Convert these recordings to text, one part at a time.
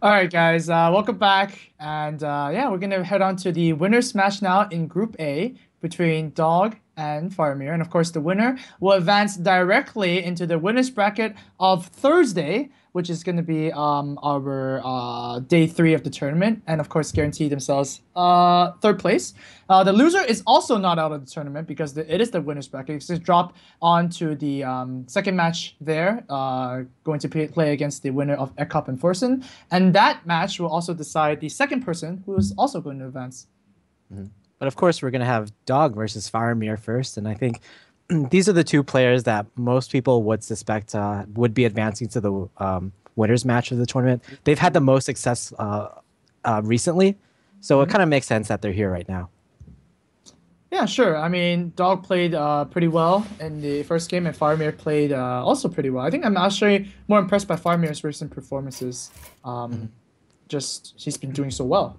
All right, guys, welcome back. And yeah, we're going to head on to the winner's match now in Group A between Dog and Faramir. And of course, the winner will advance directly into the winner's bracket of Thursday, which is going to be our day 3 of the tournament. And of course, guarantee themselves third place. The loser is also not out of the tournament because it is the winner's bracket. It's just dropped onto the second match there, going to play against the winner of Ekop and Forsen. And that match will also decide the second person who is also going to advance. Mm-hmm. But of course, we're going to have Dog versus Faramir first. And I think these are the two players that most people would suspect would be advancing to the winner's match of the tournament. They've had the most success recently. So it kind of makes sense that they're here right now. Yeah, sure. I mean, Dog played pretty well in the first game, and Faramir played also pretty well. I think I'm actually more impressed by Faramir's recent performances. Just he's been doing so well.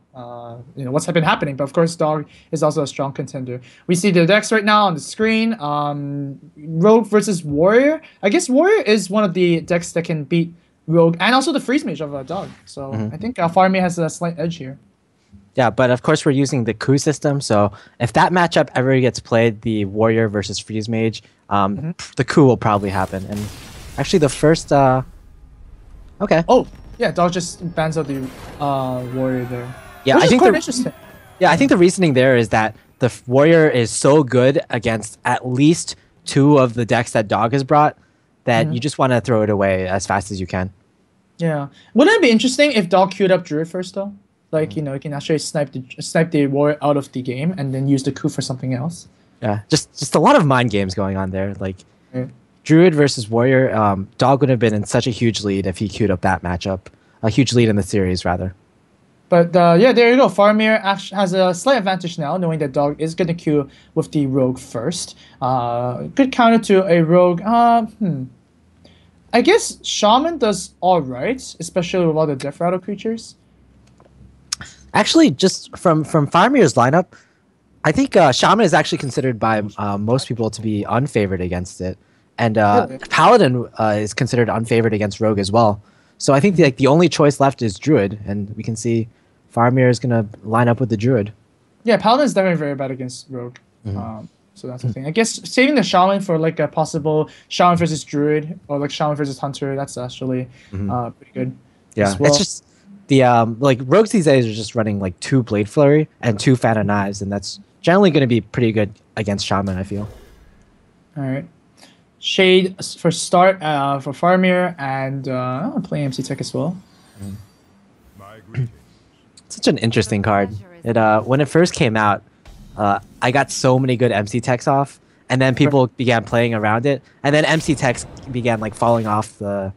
You know what's been happening, but of course, Dog is also a strong contender. We see the decks right now on the screen. Rogue versus Warrior. I guess Warrior is one of the decks that can beat Rogue, and also the Freeze Mage of Dog. So I think Faramir has a slight edge here. Yeah, but of course we're using the coup system, so if that matchup ever gets played, the Warrior versus Freeze Mage, the coup will probably happen. And actually the first... Okay. Oh, yeah, Dog just bans out the Warrior there. Yeah, Which I is think quite interesting. Yeah, I think the reasoning there is that the Warrior is so good against at least 2 of the decks that Dog has brought that you just want to throw it away as fast as you can. Yeah. Wouldn't it be interesting if Dog queued up Druid first, though? Like, you know, you can actually snipe the Warrior out of the game and then use the coup for something else. Yeah, just a lot of mind games going on there. Like, Druid versus Warrior, Dog would have been in such a huge lead if he queued up that matchup. A huge lead in the series, rather. But yeah, there you go. Faramir has a slight advantage now, knowing that Dog is going to queue with the Rogue first. Good counter to a Rogue. I guess Shaman does all right, especially with all the Death Rattle creatures. Actually, just from Faramir's lineup, I think Shaman is actually considered by most people to be unfavored against it. And Really? Paladin is considered unfavored against Rogue as well. So I think the only choice left is Druid, and we can see Faramir is going to line up with the Druid. Yeah, Paladin is definitely very bad against Rogue. So that's the thing. I guess saving the Shaman for like a possible Shaman versus Druid or like Shaman versus Hunter, that's actually pretty good. Yeah, well. it's just the like Rogues these days are just running like 2 Blade Flurry and 2 Fan of Knives, and that's generally going to be pretty good against Shaman, I feel. All right. Shade for start for Faramir, and I'll play MC Tech as well. Such an interesting card. It when it first came out, I got so many good MC Techs off, and then people began playing around it, and then MC Techs began like falling off the.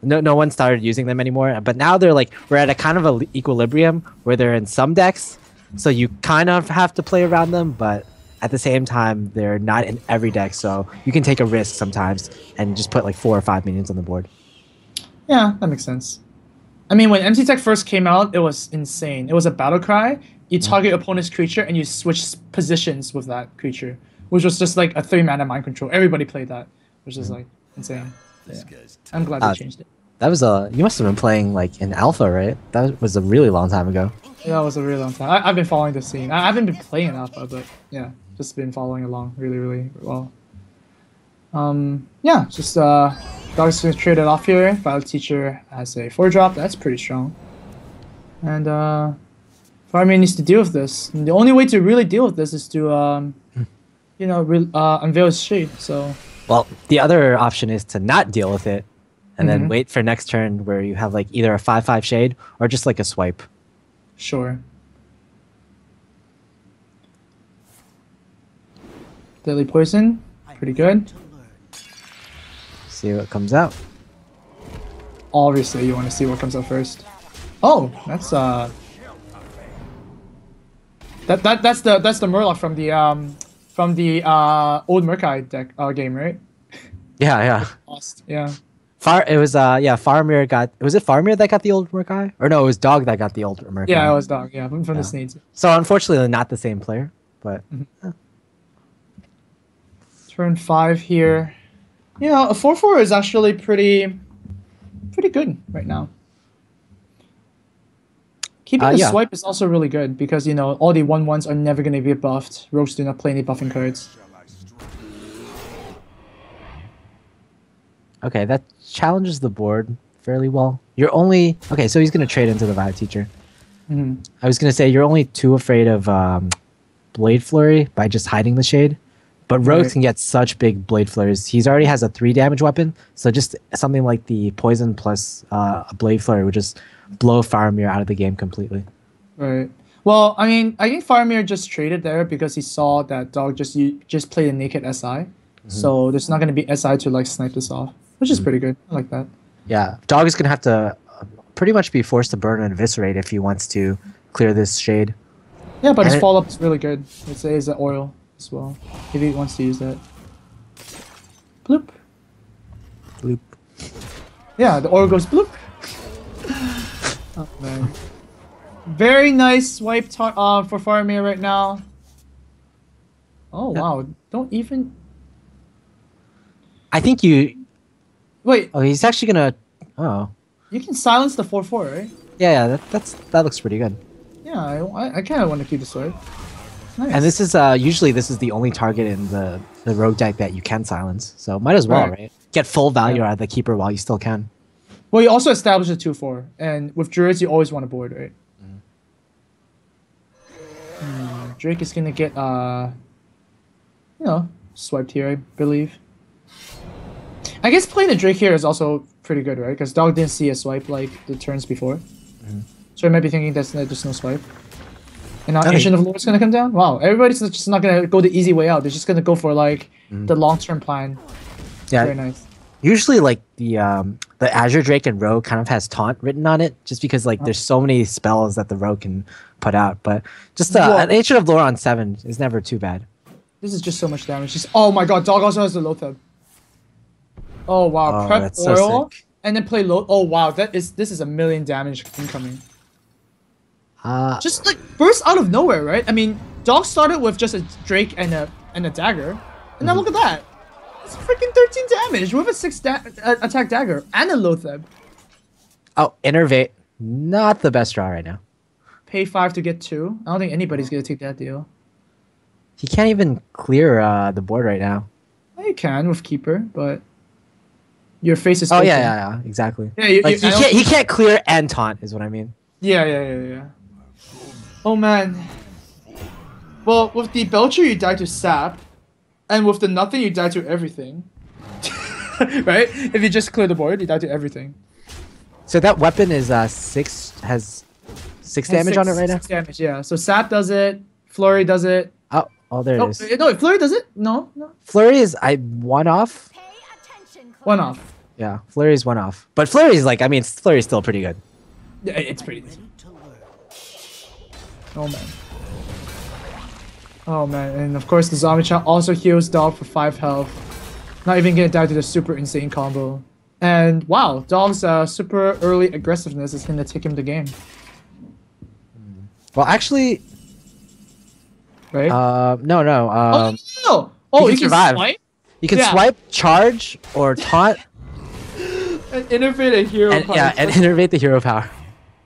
No one started using them anymore, but now they're like we're at a kind of a equilibrium where they're in some decks, so you kind of have to play around them, but at the same time they're not in every deck, so you can take a risk sometimes and just put like 4 or 5 minions on the board. Yeah, that makes sense. I mean, when MC Tech first came out, it was insane. It was a battle cry. You target opponent's creature and you switch positions with that creature, which was just like a 3-mana mind control. Everybody played that, which is like insane. Yeah. I'm glad they changed it. That was you must have been playing like in alpha, right? That was a really long time ago. Yeah, it was a really long time. I've been following the scene. I haven't been playing alpha, but yeah, just been following along really, really well. Yeah, just Dog's gonna trade it off here. Battle Teacher has a 4-drop. That's pretty strong. And Faramir needs to deal with this. And the only way to really deal with this is to you know, unveil his shade. So. Well, the other option is to not deal with it, and then wait for next turn where you have like either a 5/5 shade or just like a swipe. Sure. Deadly Poison, pretty good. See what comes out. Obviously, you want to see what comes out first. Oh, that's that's the Murloc from the old Murkai deck game, right? Yeah. Lost. Yeah. Faramir got. Was it Faramir that got the old Murkai? Or no, it was Dog that got the old Murkai. Yeah, it was Dog. Yeah, from the Sneeds. So unfortunately, not the same player, but. Turn 5 here. Yeah, a 4/4 is actually pretty good right now. Keeping the Yeah. swipe is also really good because, you know, all the 1/1s are never going to be buffed. Rogues do not play any buffing cards. Okay, that challenges the board fairly well. You're only... Okay, so he's going to trade into the Vibe Teacher. Mm-hmm. I was going to say you're only too afraid of Blade Flurry by just hiding the shade. But Rogues Right. can get such big Blade Flurries. He already has a 3 damage weapon, so just something like the Poison plus a Blade Flurry would just blow Faramir out of the game completely. Right. Well, I mean, I think Faramir just traded there because he saw that Dog just played a naked SI. So there's not going to be SI to like snipe this off, which is pretty good. I like that. Yeah, Dog is going to have to pretty much be forced to burn and eviscerate if he wants to clear this shade. Yeah, but And his it- follow-up is really good. It's an oil as well, if he wants to use that. Bloop. Bloop. Yeah, the oil goes bloop. Oh, man. Very nice swipe for Faramir right now. Oh, Yeah. wow. Don't even... I think you... Wait, Oh, he's actually going to... Oh. you can silence the 4/4, right? Yeah, that looks pretty good. Yeah, I kind of want to keep the swipe. Nice. And this is usually this is the only target in the rogue deck that you can silence. So might as well, right? Get full value out of the keeper while you still can. Well, you also establish a 2/4, and with Druids, you always want to board, right? Drake is gonna get you know, swiped here, I believe. I guess playing the Drake here is also pretty good, right? Because Dog didn't see a swipe like the turns before, so I might be thinking there's no swipe. And now Okay. Ancient of Lore is gonna come down. Wow, everybody's just not gonna go the easy way out. They're just gonna go for like the long-term plan. Yeah. Very nice. Usually, like the Azure Drake and Rogue kind of has taunt written on it, just because like there's so many spells that the Rogue can put out. But just Well- an Ancient of Lore on 7 is never too bad. This is just so much damage. Just oh my god, Dog also has the Lothab. Oh wow, Oh, prep that's so oil sick. and then play low. Oh wow, this is a million damage incoming. Just like burst out of nowhere, right? I mean, Dog started with just a Drake and a dagger, and now look at that. It's freaking 13 damage with a 6 attack dagger and a Lothab. Oh, Innervate, not the best draw right now. Pay 5 to get 2. I don't think anybody's gonna take that deal. He can't even clear the board right now. Well, you can with Keeper, but your face is Oh open. yeah, exactly. Yeah, you, Like he can't clear and taunt is what I mean. Yeah. Oh man. Well, with the Belcher, you die to Sap, and with the Nothing, you die to everything. Right? If you just clear the board, you die to everything. So that weapon is has 6 damage on it right now. 6 damage, yeah. So Sap does it, Flurry does it. Oh, there it Oh, is. no, Flurry does it? No. Flurry is one off. One off. Yeah, Flurry is one off. But Flurry is like, I mean, Flurry is still pretty good. Yeah, it's pretty easy. Oh man, and of course the Zombie Child also heals Dog for 5 health. Not even gonna die to the super insane combo. And wow, Dog's super early aggressiveness is gonna take him the game. Well, actually, Right? no. Oh, can you can survive. swipe? You can Yeah. swipe, charge, or taunt, And innervate a hero and punch. and innervate the hero power.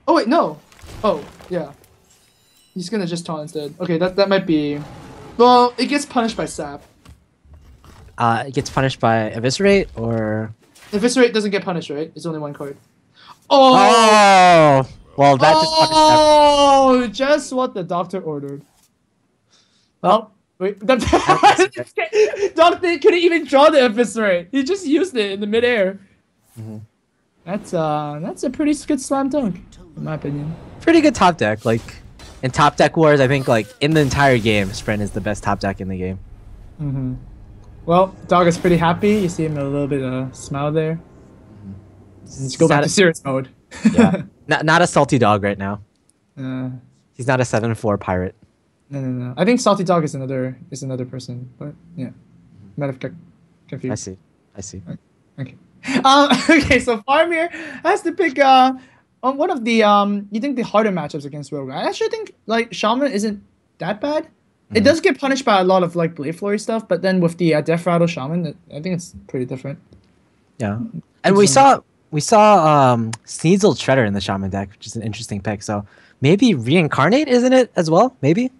Oh wait, no. Oh, yeah. He's gonna just taunt instead. Okay, that might be... Well, it gets punished by Sap. It gets punished by eviscerate or. Eviscerate doesn't get punished, right? It's only 1 card. Oh! Oh, well, that just punished them. Oh, just what the doctor ordered. Oh, wait. Doctor couldn't even draw the eviscerate. He just used it in the midair. That's a pretty good slam dunk, in my opinion. Pretty good top deck. Like in top deck wars, I think like in the entire game, Sprint is the best top deck in the game. Well, Dog is pretty happy. You see him a little bit of smile there. Let's go back to Sad- serious mode. Yeah, not a salty dog right now. Uh, He's not a 7/4 pirate. no. I think Salty Dog is another person, but yeah, might have got confused. I see. Okay. Okay, so Faramir has to pick on one of the you think the harder matchups against Rogue. I actually think like Shaman isn't that bad. It does get punished by a lot of like Blade Flurry stuff, but then with the Death Rattle Shaman, I think it's pretty different. Yeah, and we saw we saw Sneasel Shredder in the Shaman deck, which is an interesting pick. So maybe Reincarnate, isn't it as well? Maybe.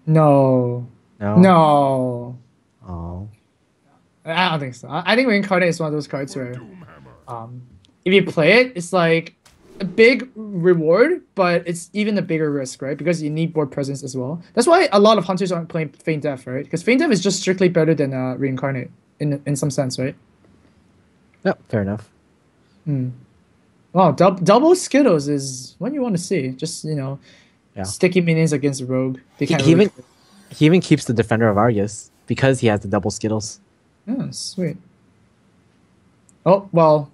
No. No. No. Oh. I don't think so. I think Reincarnate is one of those cards where, if you play it, it's like a big reward, but it's even a bigger risk, right? Because you need board presence as well. That's why a lot of hunters aren't playing Feint Death, right? Because Feint Death is just strictly better than Reincarnate in some sense, right? Yep. Fair enough. Wow, double Skittles is what you want to see. Just Yeah. sticky minions against Rogue. They can't He really even keeps the Defender of Argus because he has the double Skittles. Oh, sweet. Oh, well,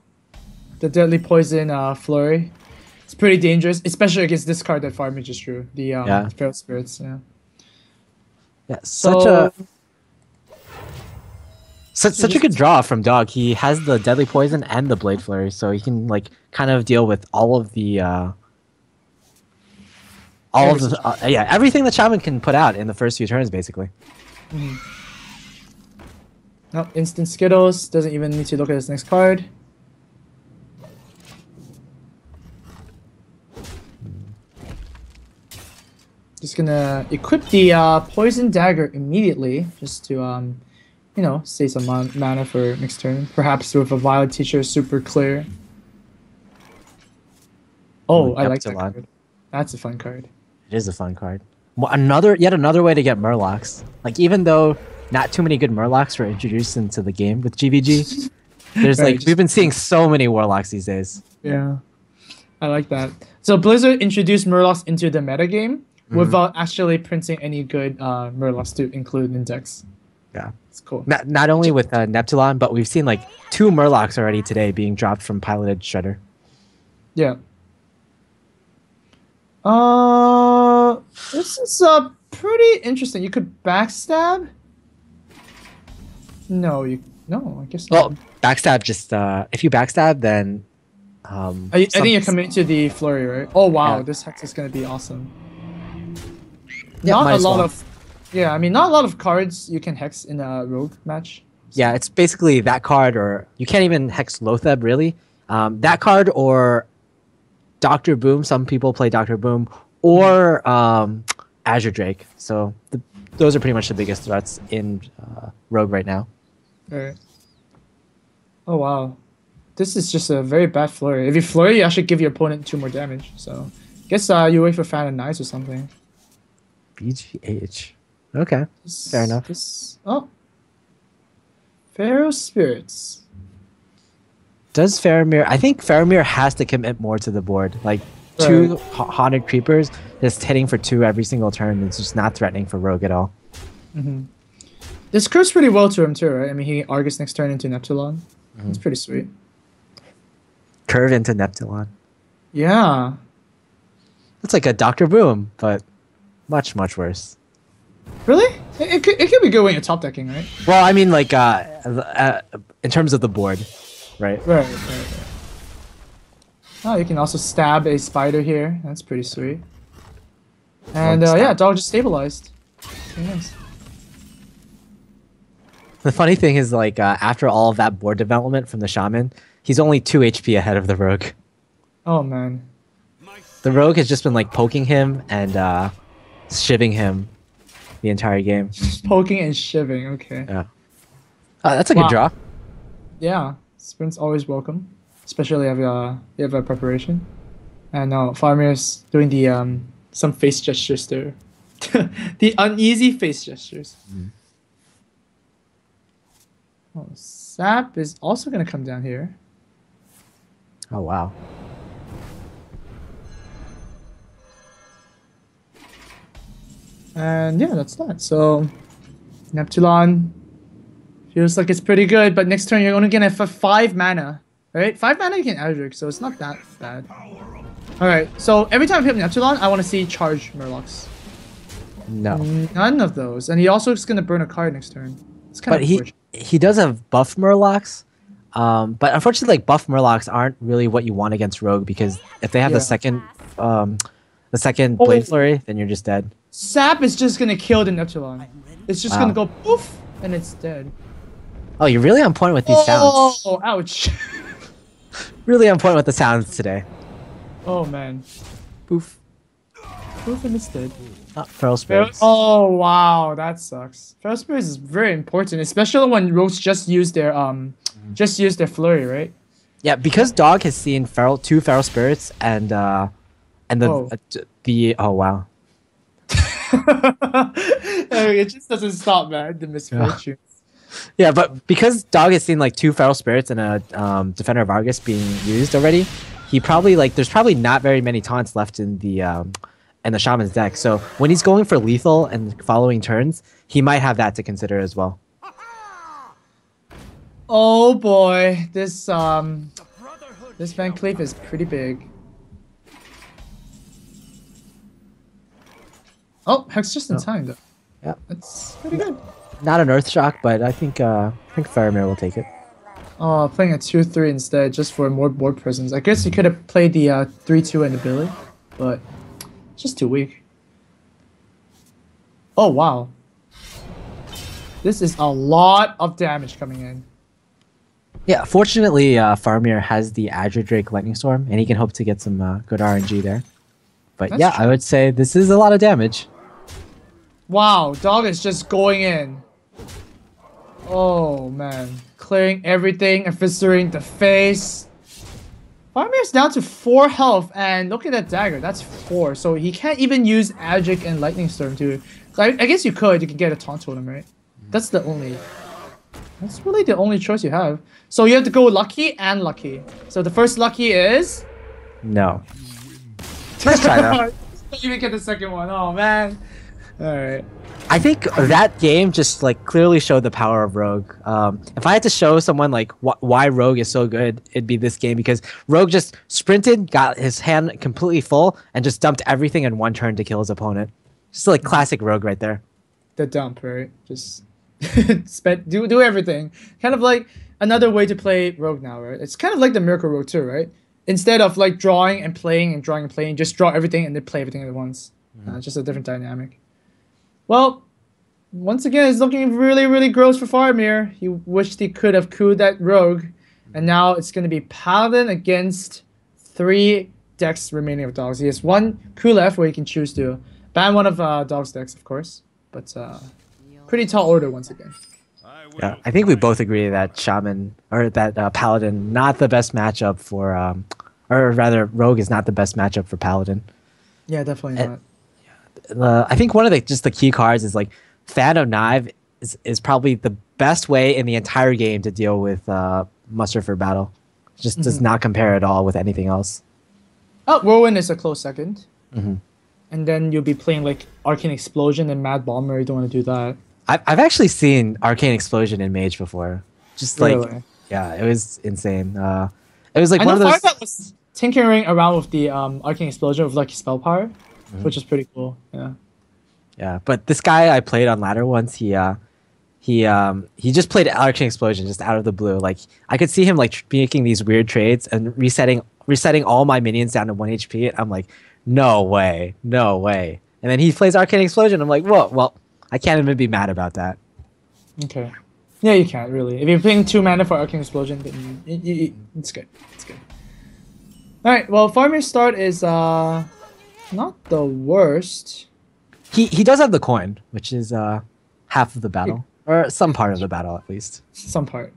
the Deadly Poison Flurry. It's pretty dangerous, especially against this card that Faramir just drew. The Feral Spirits, yeah. Yeah, such a good draw from Dog. He has the Deadly Poison and the Blade Flurry, so he can like kind of deal with all of the everything that Shaman can put out in the first few turns, basically. Nope, instant Skittles. Doesn't even need to look at his next card. Just gonna equip the Poison Dagger immediately, just to save some mana for next turn. Perhaps with a Violet Teacher, super clear. Oh, I like that card. That's a fun card. It is a fun card. Well, yet another way to get Murlocs. Like, even though not too many good Murlocs were introduced into the game with GVG, there's we've been seeing so many Warlocks these days. Yeah, I like that. So Blizzard introduced Murlocs into the metagame without actually printing any good Murlocs to include in decks. Yeah, it's cool. Not only with Neptulon, but we've seen like 2 Murlocs already today being dropped from piloted Shredder. Yeah. This is pretty interesting. You could backstab. No, I guess not. Well, backstab just if you backstab, then I think you're coming to the flurry, right? Oh wow, this hex is gonna be awesome. Yeah, not a lot of cards you can hex in a rogue match. Yeah, it's basically that card, or you can't even hex Lotheb really. That card or Dr. Boom. Some people play Dr. Boom or Azure Drake. So those are pretty much the biggest threats in Rogue right now. Alright. Oh wow, this is just a very bad flurry. If you flurry, you actually give your opponent 2 more damage. So I guess you wait for Fan and Knives or something. BGH. Okay, fair enough. Feral Spirits. Does Faramir? I think Faramir has to commit more to the board. Like 2 Haunted Creepers, just hitting for 2 every single turn. It's just not threatening for Rogue at all. This curves pretty well to him too, right? I mean, he Argus next turn into Neptulon. It's pretty sweet. Curve into Neptulon. Yeah. It's like a Dr. Boom, but much, much worse. Really? It could be good when you're top decking, right? Well, I mean, like in terms of the board, right? Right. Oh, you can also stab a spider here. That's pretty sweet. And Dog just stabilized. Very nice. The funny thing is, like, after all of that board development from the Shaman, he's only 2 HP ahead of the Rogue. Oh, man. The Rogue has just been, like, poking him and shivving him the entire game. Just poking and shivving, okay. Yeah. That's a good draw. Yeah. Sprint's always welcome. Especially if you have a preparation. And now Faramir's doing the some face gestures there. The uneasy face gestures. Oh, Sap is also going to come down here. Oh, wow. And yeah, that's that. So, Neptulon feels like it's pretty good, but next turn you're only going to have 5 mana, right? 5 mana you can Azure, so it's not that bad. Alright, so every time I hit Neptulon, I want to see charge Murlocs. No. None of those. And he also is going to burn a card next turn. It's kind of unfortunate. He does have buff Murlocs, but unfortunately, like, buff Murlocs aren't really what you want against Rogue, because if they have the second Blade Flurry, then you're just dead. Sap is just gonna kill the Neptulon. It's just gonna go poof, and it's dead. Oh, you're really on point with these sounds. Oh, ouch. Really on point with the sounds today. Oh man. Poof. Proof and instead. Feral Spirits. Oh wow, that sucks. Feral Spirits is very important, especially when rogues just use their flurry, right? Yeah, because Dog has seen two Feral Spirits and the oh wow. It just doesn't stop, man. The misfortunes. Yeah, but because Dog has seen like two Feral Spirits and a Defender of Argus being used already, he probably there's probably not very many taunts left in the Shaman's deck. So when he's going for lethal and following turns, he might have that to consider as well. Oh boy, this Van Cleef is pretty big. Oh, Hex just in time though. Yeah, that's pretty good. Not an Earth Shock, but I think Faramir will take it. Oh, playing a 2/3 instead just for more board presence. I guess you could have played the 3/2 and the Billy, but it's just too weak. Oh wow. This is a lot of damage coming in. Yeah, fortunately, Faramir has the Azure Drake Lightning Storm, and he can hope to get some good RNG there. But that's true. I would say this is a lot of damage. Wow, Dog is just going in. Oh man, clearing everything, eviscerating the face. Faramir's down to 4 health, and look at that dagger. That's 4, so he can't even use Adric and Lightning Storm to. I guess you could. You could get a taunt totem, right? That's really the only choice you have. So you have to go lucky and lucky. So the first lucky is. No. Let's try that. Don't even get the second one. Oh man. All right. I think that game just clearly showed the power of Rogue. If I had to show someone why Rogue is so good, it'd be this game, because Rogue just sprinted, got his hand completely full, and just dumped everything in one turn to kill his opponent. Just classic Rogue right there. The dump, right? Just do everything. Kind of like another way to play Rogue now, right? It's kind of like the Miracle Rogue too, right? Instead of drawing and playing and drawing and playing, just draw everything and then play everything at once. Just a different dynamic. Well, once again, it's looking really, really gross for Faramir. He wished he could have cooed that Rogue. And now it's going to be Paladin against 3 decks remaining of Dogs. He has 1 coup left where he can choose to ban one of Dog's decks, of course. But pretty tall order once again. Yeah, I think we both agree that Shaman, or that Paladin, not the best matchup for, or rather, Rogue is not the best matchup for Paladin. Yeah, definitely not. I think one of the key cards is Fan of Knife is probably the best way in the entire game to deal with Muster for Battle. Just does not compare at all with anything else. Oh, Whirlwind is a close second. And then you'll be playing Arcane Explosion and Mad Bomber. You don't want to do that. I've actually seen Arcane Explosion in Mage before. Just really? Yeah, it was insane. It was one of those. Firebat was tinkering around with the Arcane Explosion with spell power, which is pretty cool. Yeah. Yeah, but this guy I played on ladder once, he just played Arcane Explosion just out of the blue. I could see him making these weird trades and resetting all my minions down to 1 HP. And I'm like, no way. And then he plays Arcane Explosion. I'm like, whoa, well, I can't even be mad about that. Okay. Yeah, you can't really. If you're paying 2 mana for Arcane Explosion, then it's good. It's good. All right. Well, Faramir's start is not the worst. He does have the coin, which is half of the battle, or some part of the battle at least. Some part.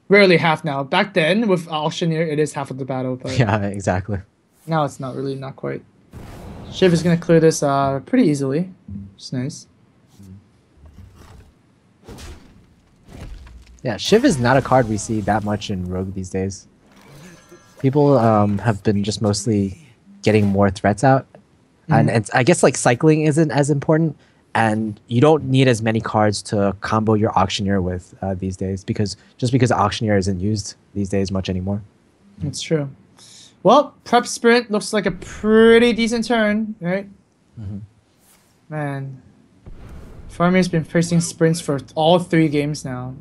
Rarely half now. Back then with Auctioneer, it is half of the battle. But yeah, exactly. Now it's not quite. Shiv is gonna clear this pretty easily. It's nice. Yeah, Shiv is not a card we see that much in Rogue these days. People have been just mostly getting more threats out. And I guess cycling isn't as important, and you don't need as many cards to combo your Auctioneer with these days, because Auctioneer isn't used these days much anymore. That's true. Well, Prep Sprint looks like a pretty decent turn, right? Man, Faramir's been facing sprints for all 3 games now.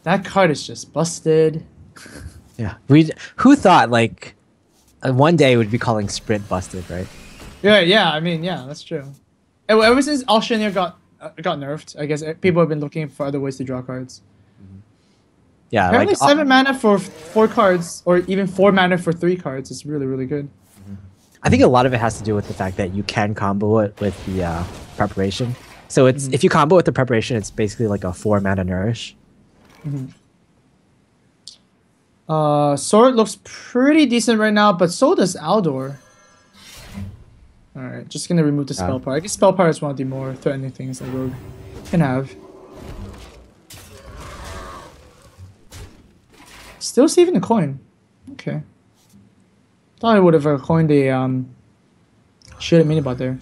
That card is just busted. Yeah, who thought one day would be calling sprint busted, right? Yeah. I mean, yeah, that's true. Ever since Auctioneer got nerfed, I guess people have been looking for other ways to draw cards. Yeah, Apparently, like 7 mana for 4 cards, or even 4 mana for 3 cards is really, really good. I think a lot of it has to do with the fact that you can combo it with the preparation. So it's if you combo with the preparation, it's basically like a 4 mana nourish. Sword looks pretty decent right now, but so does Aldor. Alright, just gonna remove the spell power. I guess spell power is one of the more threatening things that Rogue can have. Still saving the coin. Okay. Thought I would have coined a shit mini bot there.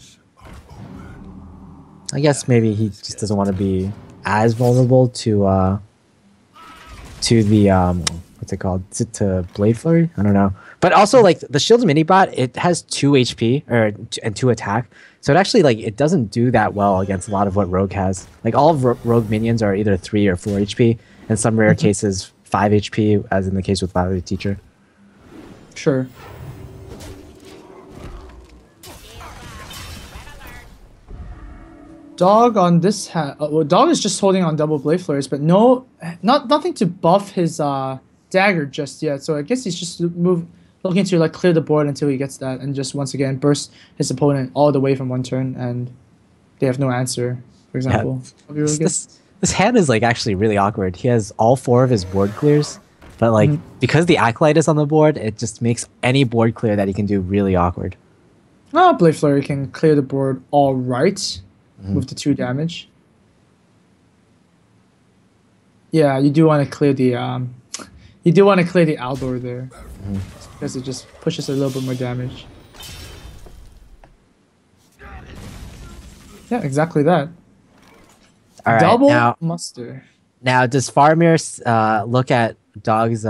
I guess maybe he just doesn't want to be as vulnerable to the what's it called, to Blade Flurry. I don't know, but also like the Shield mini bot, it has 2 HP and 2 attack, so it actually like it doesn't do that well against a lot of what Rogue has. Like all of Rogue minions are either 3 or 4 HP, in some rare cases 5 HP, as in the case with Valley Teacher. Sure. Dog on this well, Dog is just holding on double Blade Flurries, but nothing to buff his dagger just yet. So I guess he's just looking to like clear the board until he gets that, and just once again burst his opponent all the way from one turn, and they have no answer. For example, really this hand is like actually really awkward. He has all 4 of his board clears, but like because the Acolyte is on the board, it just makes any board clear that he can do really awkward. Oh, Blade Flurry can clear the board all right. With the 2 damage. Yeah, you do want to clear the Aldor there. Because it just pushes a little bit more damage. Yeah, exactly that. All right, Double muster. Now does Faramir look at Dog's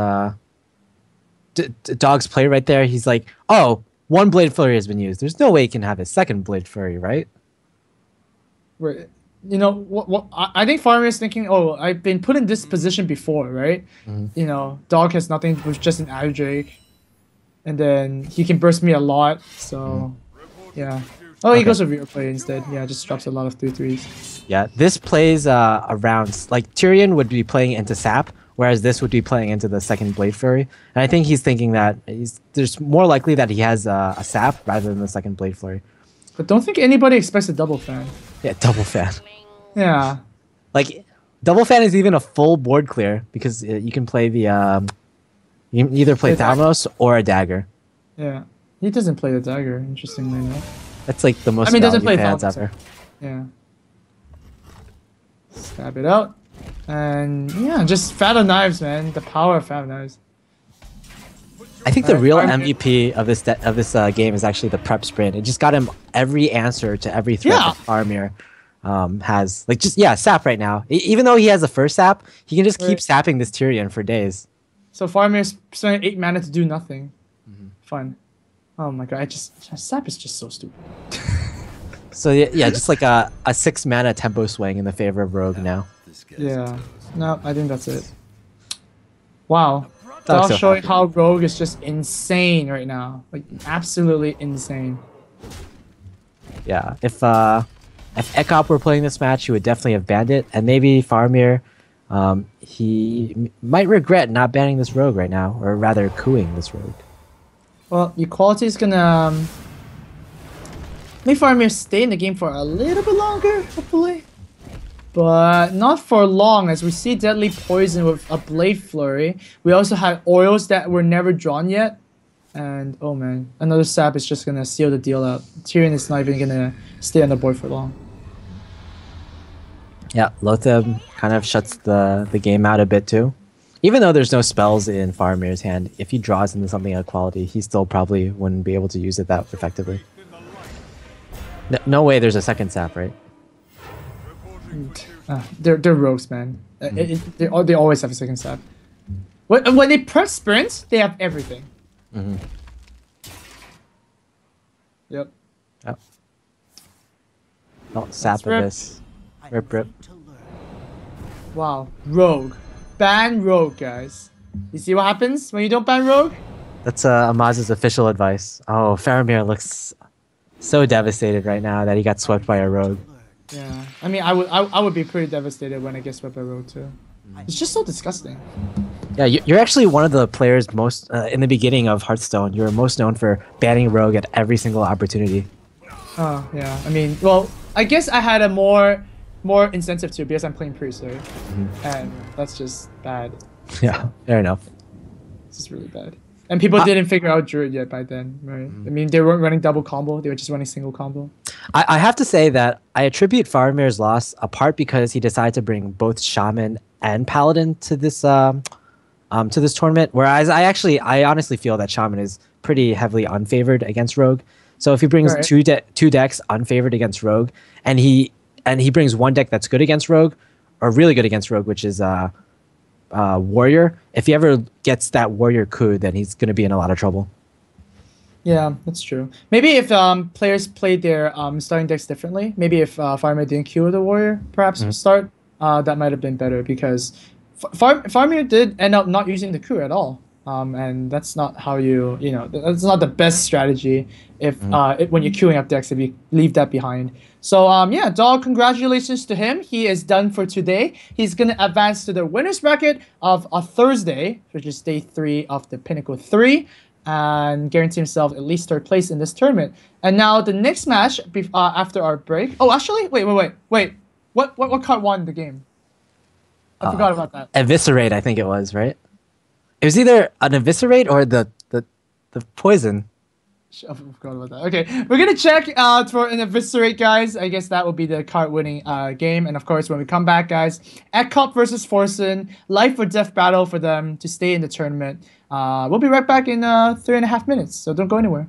Dog's play right there? He's like, oh, 1 Blade Flurry has been used. There's no way he can have his 2nd Blade Flurry, right? Right. You know what? I think Faramir is thinking, oh, I've been put in this position before, right? You know, Dog has nothing with just an Adder Drake, and then he can burst me a lot. So, yeah. Oh, he goes with rear play instead. Yeah, just drops a lot of 3/3s. Yeah, this plays around, like Tyrion would be playing into Sap, whereas this would be playing into the 2nd Blade Flurry. And I think he's thinking that there's more likely that he has a Sap rather than the 2nd Blade Flurry. But don't think anybody expects a double fan. Yeah, double fan. Yeah. Like, double fan is even a full board clear because you can play the you can either play Thalmos or a dagger. Yeah, he doesn't play the dagger. Interestingly enough. That's like the most. I mean, doesn't play fans Thalmos ever. Yeah. Stab it out, and yeah, just Fat of Knives, man. The power of Fat of Knives. I think the real MVP of this game is actually the prep sprint. It just got him every answer to every threat that Faramir has. Like, just sap right now. Even though he has the first sap, he can just keep sapping this Tyrion for days. So Faramir's spending 8 mana to do nothing. Fun. Oh my god! Sap is just so stupid. So yeah, just like a 6 mana tempo swing in the favor of Rogue now. Yeah. No, I think that's it. Wow. That's showing how Rogue is just insane right now. Like, absolutely insane. Yeah, if Ekop were playing this match, he would definitely have banned it. And maybe Faramir, he might regret not banning this Rogue right now, or rather cooing this Rogue. Well, Equality is gonna make Faramir stay in the game for a little bit longer, hopefully. But not for long, as we see Deadly Poison with a Blade Flurry. We also had oils that were never drawn yet. And, oh man, another sap is just gonna seal the deal out. Tyrion is not even gonna stay on the board for long. Yeah, Lotheb kind of shuts the game out a bit too. Even though there's no spells in Faramir's hand, if he draws into something of quality, he still probably wouldn't be able to use it that effectively. No way there's a 2nd sap, right? They're rogues, man. They always have a 2nd sap. When they press sprint, they have everything. Yep. Oh, sap of this. Rip. Wow, Rogue. Ban Rogue, guys. You see what happens when you don't ban Rogue? That's Amaz's official advice. Oh, Faramir looks so devastated right now that he got swept by a Rogue. Yeah, I mean, I would be pretty devastated when I get swept by Rogue too. It's just so disgusting. Yeah, you're actually one of the players most in the beginning of Hearthstone. You were most known for banning Rogue at every single opportunity. Oh yeah, I mean, well, I guess I had a more incentive to because I'm playing priest, right? And that's just bad. Yeah, fair enough. This is really bad. And people didn't figure out Druid yet by then, right? I mean, they weren't running double combo; they were just running single combo. I have to say that I attribute Faramir's loss apart because he decided to bring both Shaman and Paladin to this tournament. Whereas I honestly feel that Shaman is pretty heavily unfavored against Rogue. So if he brings two decks unfavored against Rogue, and he brings one deck that's good against Rogue, or really good against Rogue, which is Warrior. If he ever gets that Warrior coup, then he's going to be in a lot of trouble. Yeah, that's true. Maybe if players played their starting decks differently, maybe if Faramir didn't queue the Warrior, perhaps start, that might have been better because Faramir did end up not using the coup at all. And that's not how that's not the best strategy if when you're queuing up decks, if you leave that behind. So yeah, Dog, congratulations to him. He is done for today. He's gonna advance to the winners bracket of a Thursday, which is day 3 of the Pinnacle 3, and guarantee himself at least 3rd place in this tournament. And now the next match after our break. Oh, actually, wait. What card won the game? I forgot about that. Eviscerate, I think it was, right? It was either an Eviscerate or the poison. I forgot about that. Okay, we're gonna check for an Eviscerate, guys. I guess that will be the card-winning game. And of course, when we come back, guys, Ekop versus Forsen, life or death battle for them to stay in the tournament. We'll be right back in 3.5 minutes, so don't go anywhere.